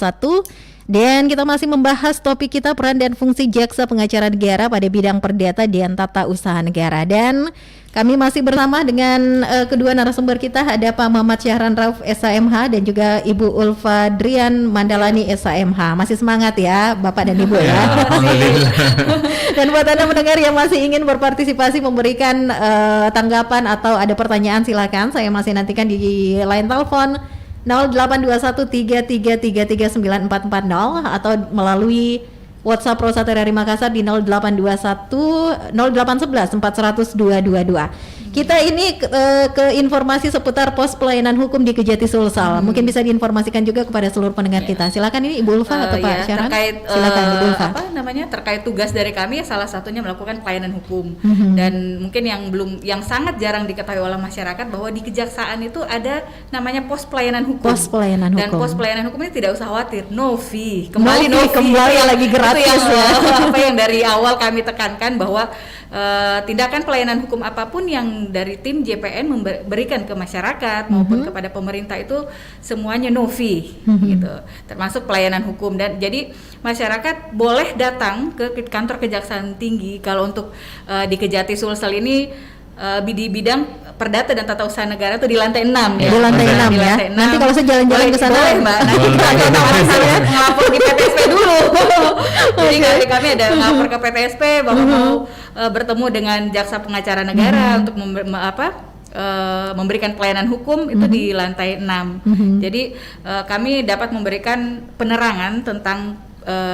Dan kita masih membahas topik kita peran dan fungsi jaksa pengacara negara pada bidang perdata dan tata usaha negara. Dan kami masih bersama dengan kedua narasumber kita, ada Pak Muhammad Syahran Rauf SHMH dan juga Ibu Ulfa Drian Mandalani SHMH. Masih semangat ya Bapak dan Ibu ya. Alhamdulillah. Dan buat Anda mendengar yang masih ingin berpartisipasi memberikan tanggapan atau ada pertanyaan, silakan. Saya masih nantikan di line telepon 082133339440 atau melalui WhatsApp Pro 1 RRI Makassar di 0821 0811 400 222. Kita ini ke informasi seputar pos pelayanan hukum di Kejati Sulsel. Mungkin bisa diinformasikan juga kepada seluruh pendengar kita. Silakan ini Ibu Ulfa atau Pak Syahran. Terkait silakan Ibu Ulfa. Terkait tugas dari kami salah satunya melakukan pelayanan hukum. Dan mungkin yang sangat jarang diketahui oleh masyarakat bahwa di kejaksaan itu ada namanya pos pelayanan hukum. Pos pelayanan hukum. Dan pos pelayanan hukum ini tidak usah khawatir, no fee. Kembali lagi gratis itu ya. Apa yang dari awal kami tekankan bahwa tindakan pelayanan hukum apapun yang dari tim JPN memberikan ke masyarakat maupun kepada pemerintah itu semuanya no fee gitu, termasuk pelayanan hukum. Dan jadi masyarakat boleh datang ke kantor Kejaksaan Tinggi kalau untuk di Kejati Sulsel ini di bidang perdata dan tata usaha negara itu di lantai 6 ya. Di lantai 6 ya. Nanti kalau saya jalan-jalan ke sana boleh Mbak. Nanti kita ada ngelapor di PTSP dulu. Jadi kami ada ngelapor ke PTSP bahwa mau bertemu dengan jaksa pengacara negara untuk memberikan pelayanan hukum itu di lantai 6. Jadi kami dapat memberikan penerangan tentang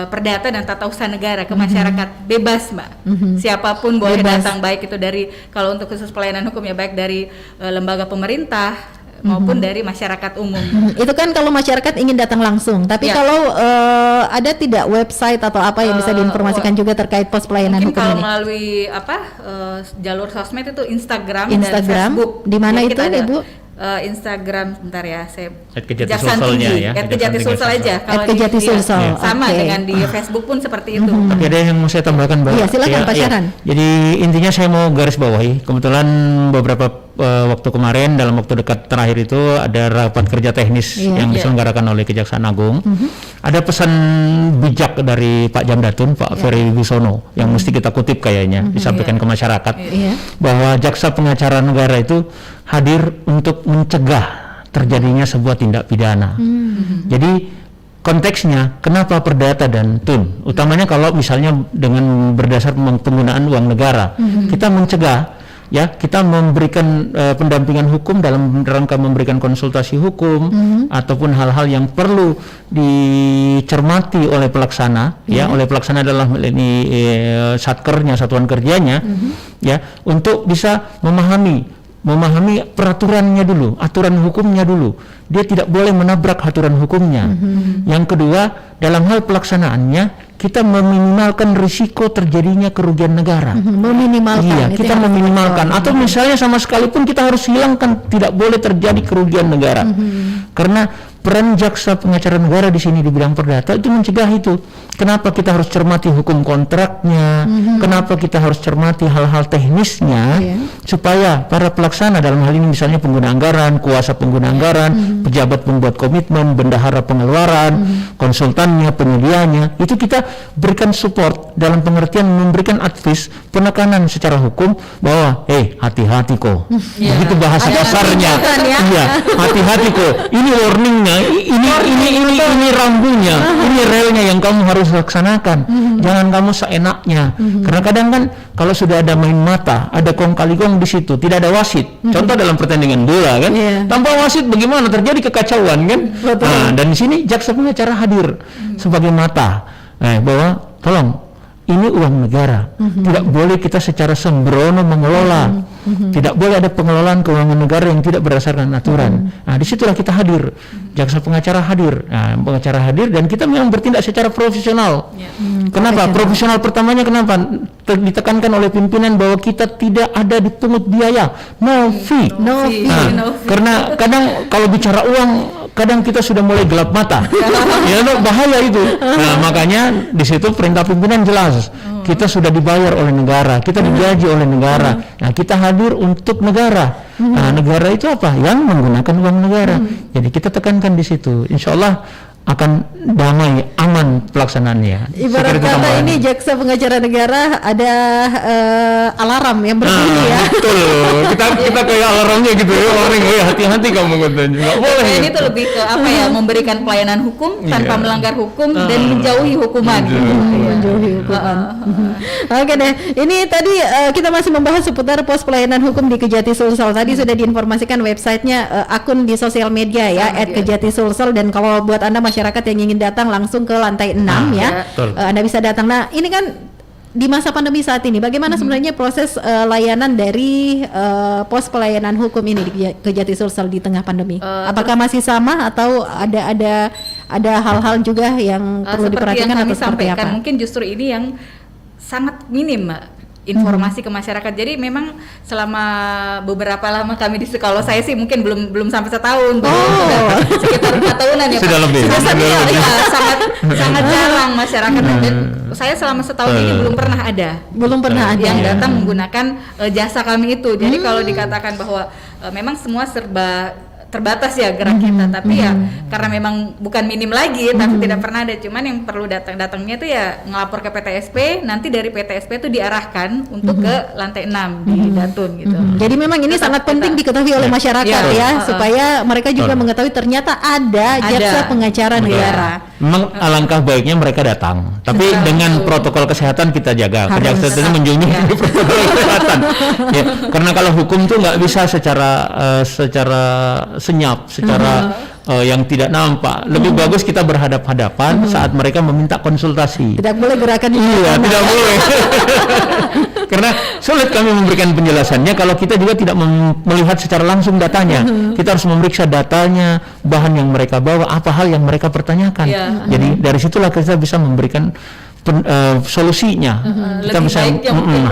perdata dan tata usaha negara ke masyarakat bebas Mbak. Siapapun boleh datang, baik itu dari kalau untuk khusus pelayanan hukum ya baik dari lembaga pemerintah maupun dari masyarakat umum. Itu kan kalau masyarakat ingin datang langsung. Tapi kalau ada tidak website atau apa yang bisa diinformasikan juga terkait pos pelayanan hukum kalau ini? melalui jalur sosmed itu Instagram dan Facebook. Di mana itu Ibu? Instagram sebentar ya, saya Kejati Sulselnya ya. Kejati Sulsel aja. Kalau Kejati Sulsel. Sama dengan di Facebook pun seperti itu. Tapi ada yang mau saya tambahkan, Mbak. Iya, silakan Pak Syahran. Jadi intinya saya mau garis bawahi, kebetulan beberapa waktu kemarin dalam waktu dekat terakhir itu ada rapat kerja teknis yang diselenggarakan oleh Kejaksaan Agung. Ada pesan bijak dari Pak Jamdatun, Pak Ferry Wibisono yang mesti kita kutip kayaknya disampaikan ke masyarakat bahwa jaksa pengacara negara itu hadir untuk mencegah terjadinya sebuah tindak pidana. Jadi konteksnya kenapa perdata dan tun? Utamanya kalau misalnya dengan berdasar penggunaan uang negara, kita mencegah ya, kita memberikan pendampingan hukum dalam rangka memberikan konsultasi hukum ataupun hal-hal yang perlu dicermati oleh pelaksana ya, oleh pelaksana adalah ini satkernya, satuan kerjanya ya, untuk bisa memahami peraturannya dulu, aturan hukumnya dulu. Dia tidak boleh menabrak aturan hukumnya. Yang kedua, dalam hal pelaksanaannya kita meminimalkan risiko terjadinya kerugian negara. Meminimalkan. Iya, kita meminimalkan. Atau misalnya sama sekalipun kita harus hilangkan, tidak boleh terjadi kerugian negara. Karena peran jaksa pengacara negara di sini di bidang perdata itu mencegah itu. Kenapa kita harus cermati hukum kontraknya? Kenapa kita harus cermati hal-hal teknisnya supaya para pelaksana dalam hal ini misalnya pengguna anggaran, kuasa pengguna anggaran, pejabat pembuat komitmen, bendahara pengeluaran, konsultannya, penyediaannya, itu kita berikan support dalam pengertian memberikan advice, penekanan secara hukum bahwa hati-hati kok. Begitu bahasa kasarnya. Iya, hati-hati kok. Ini warningnya, ini rambunya, ini relnya yang kamu harus laksanakan. Jangan kamu seenaknya. Karena kadang kan kalau sudah ada main mata, ada kong kali kong di situ, tidak ada wasit. Contoh dalam pertandingan bola kan, tanpa wasit bagaimana terjadi kekacauan kan? Nah, dan di sini jaksa pengacara hadir sebagai mata, bahwa tolong ini uang negara, tidak boleh kita secara sembrono mengelola, tidak boleh ada pengelolaan keuangan negara yang tidak berdasarkan aturan. Nah, disitulah kita hadir, jaksa pengacara hadir, pengacara hadir dan kita memang bertindak secara profesional. Kenapa? Profesional pertamanya kenapa? Ditekankan oleh pimpinan bahwa kita tidak ada dipungut biaya, no fee. No fee. Karena kadang kalau bicara uang kadang kita sudah mulai gelap mata. Ya, bahaya itu. Nah, makanya di situ perintah pimpinan jelas. Kita sudah dibayar oleh negara, kita digaji oleh negara. Nah, kita hadir untuk negara. Nah, negara itu apa? Yang menggunakan uang negara. Jadi kita tekankan di situ. Insya Allah akan damai, aman pelaksanaannya. Ibarat kata ini jaksa pengacara negara ada alarm yang berbunyi ya. Betul. Kita kayak alarmnya gitu ya. Warning, hati-hati kamu katanya. Nggak boleh. Ini tuh lebih ke apa ya? Memberikan pelayanan hukum tanpa melanggar hukum dan menjauhi hukuman. Menjauhi hukuman. Oke deh. Ini tadi kita masih membahas seputar pos pelayanan hukum di Kejati Sulsel. Tadi sudah diinformasikan websitenya, akun di sosial media ya @Kejati Sulsel, dan kalau buat Anda masyarakat yang ingin datang langsung ke lantai 6 ya, Anda bisa datang. Nah, ini kan di masa pandemi saat ini, bagaimana sebenarnya proses layanan dari pos pelayanan hukum ini di Kejati Sulsel di tengah pandemi? Apakah masih sama atau ada hal-hal juga yang perlu diperhatikan atau seperti apa? Mungkin justru ini yang sangat minim, Mbak, informasi ke masyarakat. Jadi memang selama beberapa lama kami di sekolah, saya sih mungkin belum sampai setahun, sudah sekitar 4 tahunan ya. Sudah Pak. lebih. Ya, sangat jarang masyarakat, dan saya selama setahun ini belum pernah ada yang datang menggunakan jasa kami itu. Jadi kalau dikatakan bahwa memang semua serba terbatas ya gerak kita, tapi ya karena memang bukan minim lagi, tapi tidak pernah ada. Cuman yang perlu datangnya tuh ya ngelapor ke PTSP, nanti dari PTSP itu diarahkan untuk ke lantai 6 di Datun gitu. Jadi memang ini sangat penting diketahui oleh masyarakat supaya mereka juga mengetahui ternyata ada jaksa pengacara negara. Memang alangkah baiknya mereka datang, tapi dengan protokol kesehatan kita jaga. Kejaksaan itu menjunjung protokol kesehatan. Ya, karena kalau hukum tuh nggak bisa secara senyap, secara yang tidak nampak. Lebih bagus kita berhadap-hadapan saat mereka meminta konsultasi. Tidak boleh gerakan tidak boleh. Karena sulit kami memberikan penjelasannya kalau kita juga tidak melihat secara langsung datanya. Kita harus memeriksa datanya, bahan yang mereka bawa, apa hal yang mereka pertanyakan. Jadi dari situlah kita bisa memberikan solusinya. Kita bisa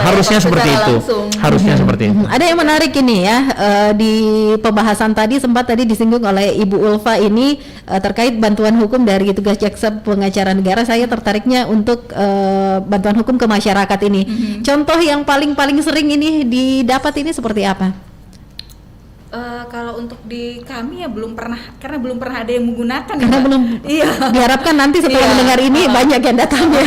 harusnya seperti itu. Harusnya seperti itu. Ada yang menarik ini ya, di pembahasan tadi sempat disinggung oleh Ibu Ulfa ini terkait bantuan hukum dari tugas jaksa pengacara negara. Saya tertariknya untuk bantuan hukum ke masyarakat ini. Contoh yang paling sering ini didapat ini seperti apa? Kalau untuk di kami ya belum pernah, karena belum pernah ada yang menggunakan. Karena ya, belum. Iya. Diharapkan nanti setelah mendengar ini banyak yang datangnya.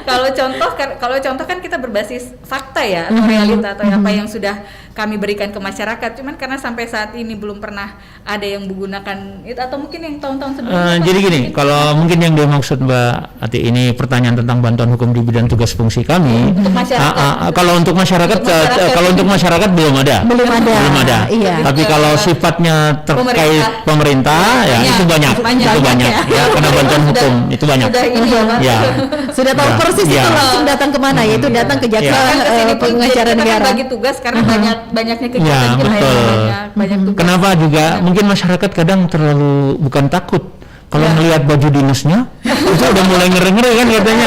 Kalau contoh kan kita berbasis fakta ya, atau realita atau apa yang sudah kami berikan ke masyarakat. Cuman karena sampai saat ini belum pernah ada yang menggunakan itu, atau mungkin yang tahun-tahun sebelumnya. Jadi gini, kalau mungkin yang dimaksud Mbak Ati ini pertanyaan tentang bantuan hukum di bidang tugas fungsi kami. Untuk masyarakat. Kalau untuk masyarakat, kalau untuk masyarakat belum ada. Belum ada. Iya. Tapi kalau sifatnya terkait pemerintah ya itu banyak. Ya, karena bantuan hukum itu banyak. Sudah ini ya. Sudah tahu persis itu langsung datang kemana, yaitu datang ke jaksa pengacara negara. Bagi tugas karena banyaknya kegiatan kita banyak tugas. Kenapa juga mungkin masyarakat kadang terlalu bukan takut kalau melihat baju dinasnya itu udah mulai ngeri-ngeri kan katanya.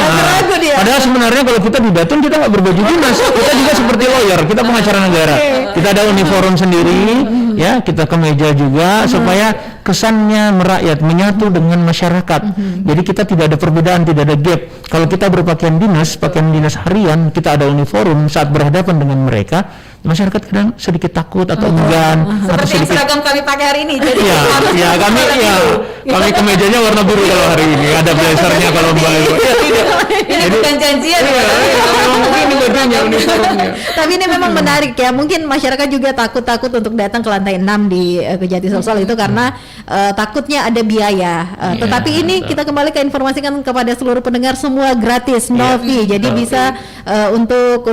Padahal sebenarnya kalau kita di Datun kita nggak berbaju dinas, kita juga seperti lawyer, kita pengacara negara. Kita ada uniform sendiri, ya kita kemeja juga supaya kesannya merakyat, menyatu dengan masyarakat. Jadi kita tidak ada perbedaan, tidak ada gap. Kalau kita berpakaian dinas, pakaian dinas harian, kita ada uniform saat berhadapan dengan mereka, masyarakat kadang sedikit takut atau enggan atau seperti yang seragam kami pakai hari ini. Jadi kami kemejanya warna biru kalau hari ini, ada blazernya kalau Mbak. Ini bukan janjian. Ini bajunya, uniformnya. Tapi ini memang menarik ya. Mungkin masyarakat juga takut untuk datang ke lantai 6 di Kejati Sulsel itu karena takutnya ada biaya. Tetapi ini kita kembali ke informasikan kepada seluruh pendengar, semua gratis, no fee. Jadi bisa untuk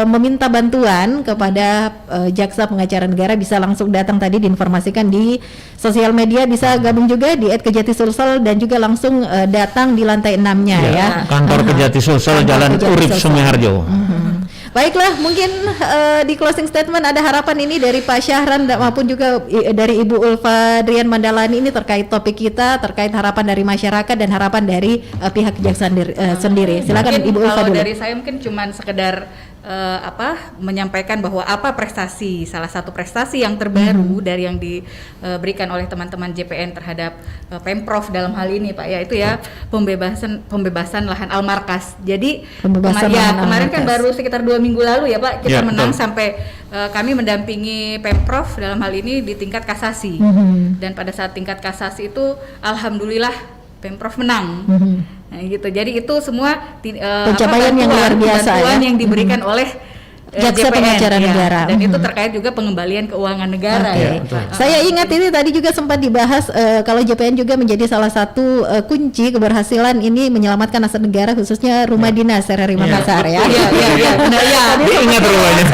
meminta bantuan kepada jaksa pengacara negara bisa langsung datang, tadi diinformasikan di sosial media, bisa gabung juga di @Kejati Sulsel dan juga langsung datang di lantai 6-nya ya. Kantor Kejati Sulsel, Jalan Urip Sumiharjo. Baiklah, mungkin di closing statement ada harapan ini dari Pak Syahran maupun juga dari Ibu Ulfa Drian Mandalani ini terkait topik kita, terkait harapan dari masyarakat dan harapan dari pihak kejaksaan sendiri. Silakan mungkin Ibu Ulfa kalau dulu. dari saya mungkin cuman sekedar menyampaikan bahwa salah satu prestasi yang terbaru dari yang diberikan oleh teman-teman JPN terhadap Pemprov dalam hal ini Pak, yaitu ya pembebasan lahan Al-Markas. Jadi kemarin kan baru sekitar 2 minggu lalu ya Pak, kita menang sampai kami mendampingi Pemprov dalam hal ini di tingkat kasasi. Dan pada saat tingkat kasasi itu alhamdulillah Pemprov menang. Nah, gitu. Jadi itu semua pencapaian yang luar biasa bantuan yang diberikan oleh Jaksa JPN, Pengacara Negara. Dan itu terkait juga pengembalian keuangan negara ya. Saya ingat ini tadi juga sempat dibahas kalau JPN juga menjadi salah satu kunci keberhasilan ini menyelamatkan aset negara, khususnya rumah dinas RRI Makassar ya. Iya. Ingat rumahnya.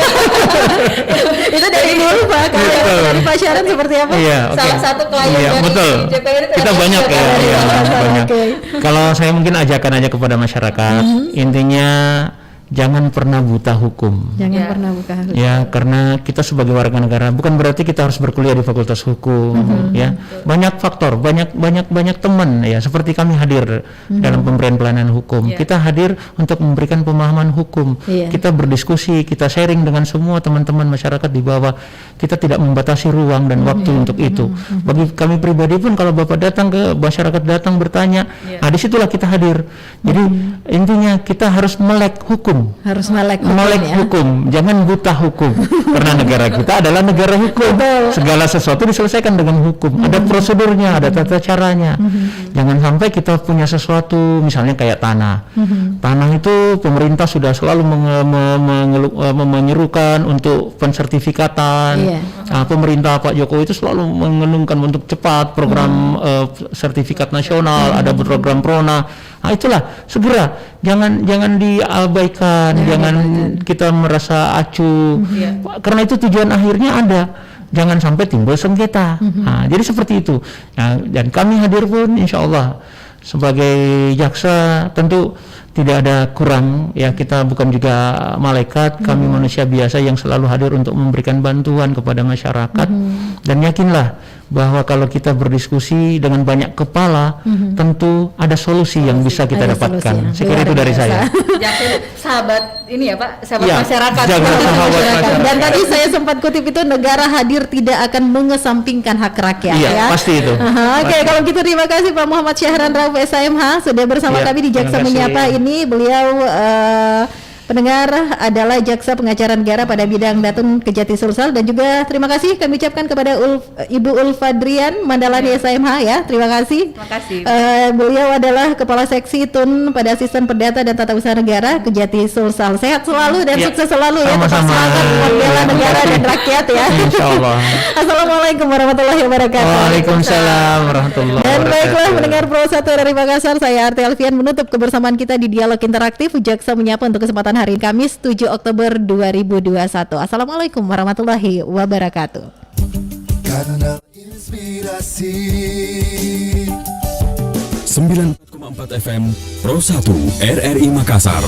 Itu dari dulu Pak. Kalau Pak Syahran seperti apa? Salah satu klien dari JPN itu kita banyak ya. Banyak. Kalau saya mungkin ajakan aja kepada masyarakat, intinya jangan pernah buta hukum. Jangan pernah buta hukum. Ya, karena kita sebagai warga negara bukan berarti kita harus berkuliah di Fakultas Hukum, ya. Banyak faktor, banyak teman ya, seperti kami hadir dalam pemberian pelayanan hukum. Kita hadir untuk memberikan pemahaman hukum. Kita berdiskusi, kita sharing dengan semua teman-teman masyarakat di bawah. Kita tidak membatasi ruang dan waktu untuk itu. Bagi kami pribadi pun kalau Bapak datang ke masyarakat, datang bertanya, disitulah kita hadir. Jadi intinya kita harus melek hukum. Harus melek hukum, jangan buta hukum. Karena negara kita adalah negara hukum. Segala sesuatu diselesaikan dengan hukum. Ada prosedurnya, ada tata caranya. Jangan sampai kita punya sesuatu, misalnya kayak tanah. Tanah itu pemerintah sudah selalu menyerukan untuk pensertifikatan. Pemerintah Pak Jokowi itu selalu mengenungkan untuk cepat program sertifikat nasional, ada program Prona. Nah, itulah segera, jangan diabaikan, jangan kita merasa acuh, karena itu tujuan akhirnya ada. Jangan sampai timbul sengketa. Nah, jadi seperti itu. Nah, dan kami hadir pun insya Allah sebagai jaksa tentu tidak ada kurang ya, kita bukan juga malaikat, kami manusia biasa yang selalu hadir untuk memberikan bantuan kepada masyarakat. Dan yakinlah bahwa kalau kita berdiskusi dengan banyak kepala, tentu ada solusi yang bisa kita dapatkan. Saya kira itu dari saya. Sahabat ini ya Pak, sahabat masyarakat. Dan tadi saya sempat kutip itu, negara hadir tidak akan mengesampingkan hak rakyat. Iya, pasti itu. Oke, kalau gitu terima kasih Pak Muhammad Syahran Rauf SHMH sudah bersama kami di Jaksa Menyapa ini. Beliau pendengar adalah Jaksa Pengacara Negara pada bidang Datun Kejati Sulsel, dan juga terima kasih kami ucapkan kepada Ibu Ulfadrian Mandalani SHMH ya, terima kasih. Terima kasih. Beliau adalah Kepala Seksi Tun pada Sistem Perdata dan Tata Usaha Negara Kejati Sulsel. Sehat selalu dan sukses selalu ya, tetap semangat membela negara dan rakyat ya. Insyaallah. Assalamualaikum warahmatullahi wabarakatuh. Waalaikumsalam warahmatullahi wabarakatuh. Dan baiklah pendengar Pro 1 dari Makassar, saya Arti Alfian menutup kebersamaan kita di Dialog Interaktif Jaksa Menyapa untuk kesempatan hari Kamis 7 Oktober 2021. Assalamualaikum warahmatullahi wabarakatuh. Kanal Inspirasi 94,4 FM Pro 1 RRI Makassar.